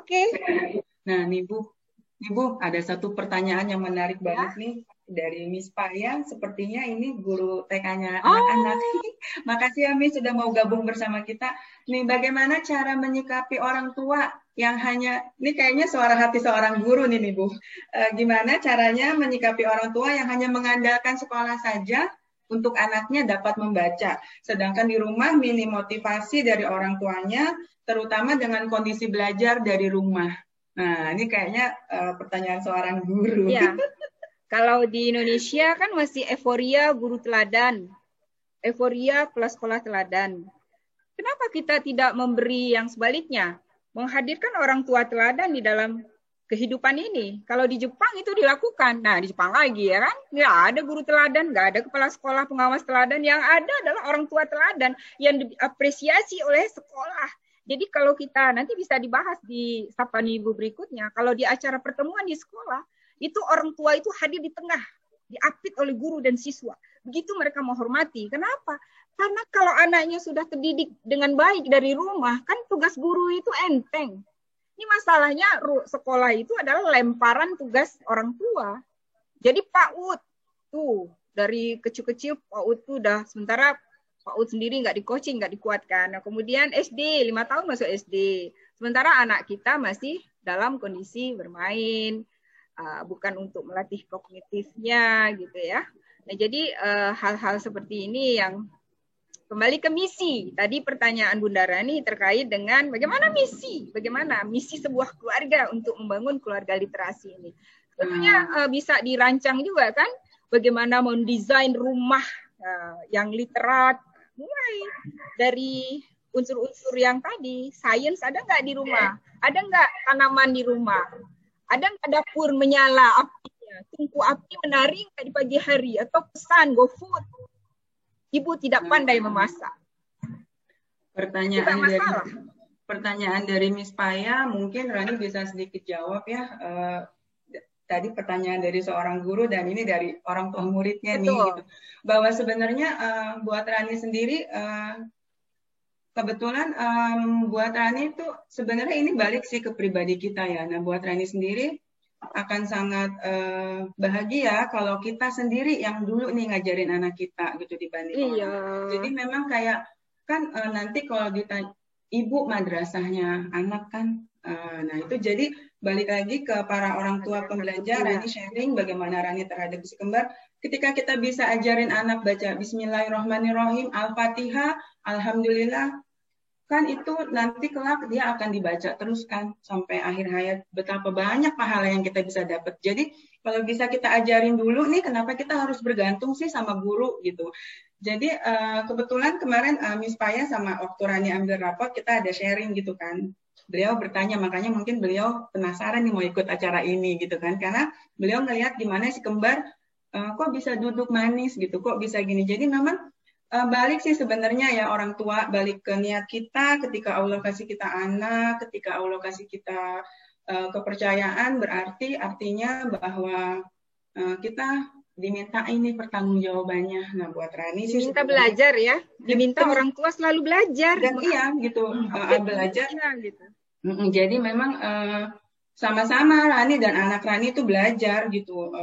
Oke. Nah, nih Bu, ada satu pertanyaan yang menarik Ya. banget nih dari Miss Paya. Sepertinya ini guru TK-nya anak-anak. Oh, Makasih ya Miss sudah mau gabung bersama kita. Nih, bagaimana cara menyikapi orang tua yang hanya, ini kayaknya suara hati seorang guru nih Bu. Gimana caranya menyikapi orang tua yang hanya mengandalkan sekolah saja untuk anaknya dapat membaca. Sedangkan di rumah minim motivasi dari orang tuanya, terutama dengan kondisi belajar dari rumah. Nah, ini kayaknya pertanyaan seorang guru. ya. Kalau di Indonesia kan masih euforia guru teladan, euforia kelas sekolah teladan. Kenapa kita tidak memberi yang sebaliknya? Menghadirkan orang tua teladan di dalam kehidupan ini. Kalau di Jepang itu dilakukan. Nah, di Jepang lagi ya kan, nggak ada guru teladan, nggak ada kepala sekolah pengawas teladan. Yang ada adalah orang tua teladan yang diapresiasi oleh sekolah. Jadi kalau kita nanti bisa dibahas di Sapa Ibu berikutnya, kalau di acara pertemuan di sekolah, itu orang tua itu hadir di tengah, diapit oleh guru dan siswa. Begitu mereka menghormati. Kenapa? Karena kalau anaknya sudah terdidik dengan baik dari rumah, kan tugas guru itu enteng. Ini masalahnya sekolah itu adalah lemparan tugas orang tua. Jadi PAUD tuh dari kecil-kecil PAUD tuh udah sementara PAUD sendiri nggak di coaching, nggak dikuatkan. Nah, kemudian SD 5 tahun masuk SD. Sementara anak kita masih dalam kondisi bermain, bukan untuk melatih kognitifnya gitu ya. Nah, jadi hal-hal seperti ini yang kembali ke misi. Tadi pertanyaan Bunda Rani terkait dengan bagaimana misi sebuah keluarga untuk membangun keluarga literasi ini. Tentunya bisa dirancang juga kan, bagaimana mendesain rumah yang literat, mulai dari unsur-unsur yang tadi. Sains ada nggak di rumah? Ada nggak tanaman di rumah? Ada nggak dapur menyala apinya? Tungku api menari nggak di pagi hari? Atau pesan GoFood? Ibu tidak pandai memasak. Pertanyaan dari Miss Paya, mungkin Rani bisa sedikit jawab ya. Tadi pertanyaan dari seorang guru dan ini dari orang tua muridnya. Betul. Nih, gitu. Bahwa sebenarnya buat Rani sendiri, kebetulan buat Rani itu sebenarnya ini balik sih ke pribadi kita ya. Nah, buat Rani sendiri akan sangat bahagia kalau kita sendiri yang dulu nih ngajarin anak kita gitu dibanding orang. Jadi memang kayak kan nanti kalau ditanya ibu madrasahnya anak kan, nah itu jadi balik lagi ke para orang tua pembelajar. Rani sharing bagaimana Rani terhadap si kembar. Ketika kita bisa ajarin anak baca Bismillahirrahmanirrahim, Al-Fatihah, Alhamdulillah, kan itu nanti kelak dia akan dibaca terus kan sampai akhir hayat. Betapa banyak pahala yang kita bisa dapat. Jadi kalau bisa kita ajarin dulu nih, kenapa kita harus bergantung sih sama guru gitu. Jadi kebetulan kemarin Miss Paya sama waktu Rani ambil rapot, kita ada sharing gitu kan. Beliau bertanya, makanya mungkin beliau penasaran nih mau ikut acara ini gitu kan. Karena beliau ngelihat gimana si kembar kok bisa duduk manis gitu, kok bisa gini. Jadi memang balik sih sebenarnya ya orang tua, balik ke niat kita ketika Allah kasih kita anak, ketika Allah kasih kita kepercayaan, berarti artinya bahwa kita diminta ini pertanggungjawabannya. Nah, buat Rani sih diminta belajar ya, diminta orang tua selalu belajar. Dan iya gitu, belajar. Gitu. Jadi memang sama-sama Rani dan anak Rani itu belajar gitu.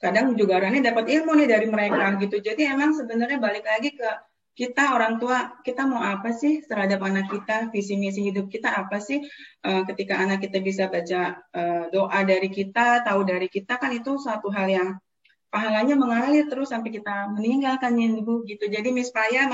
Kadang juga Rani dapat ilmu nih dari mereka gitu. Jadi emang sebenarnya balik lagi ke kita orang tua, kita mau apa sih terhadap anak kita, visi misi hidup kita apa sih? Ketika anak kita bisa baca doa dari kita, tahu dari kita, kan itu suatu hal yang pahalanya mengalir terus sampai kita meninggalkan Ibu gitu. Jadi Miss Paya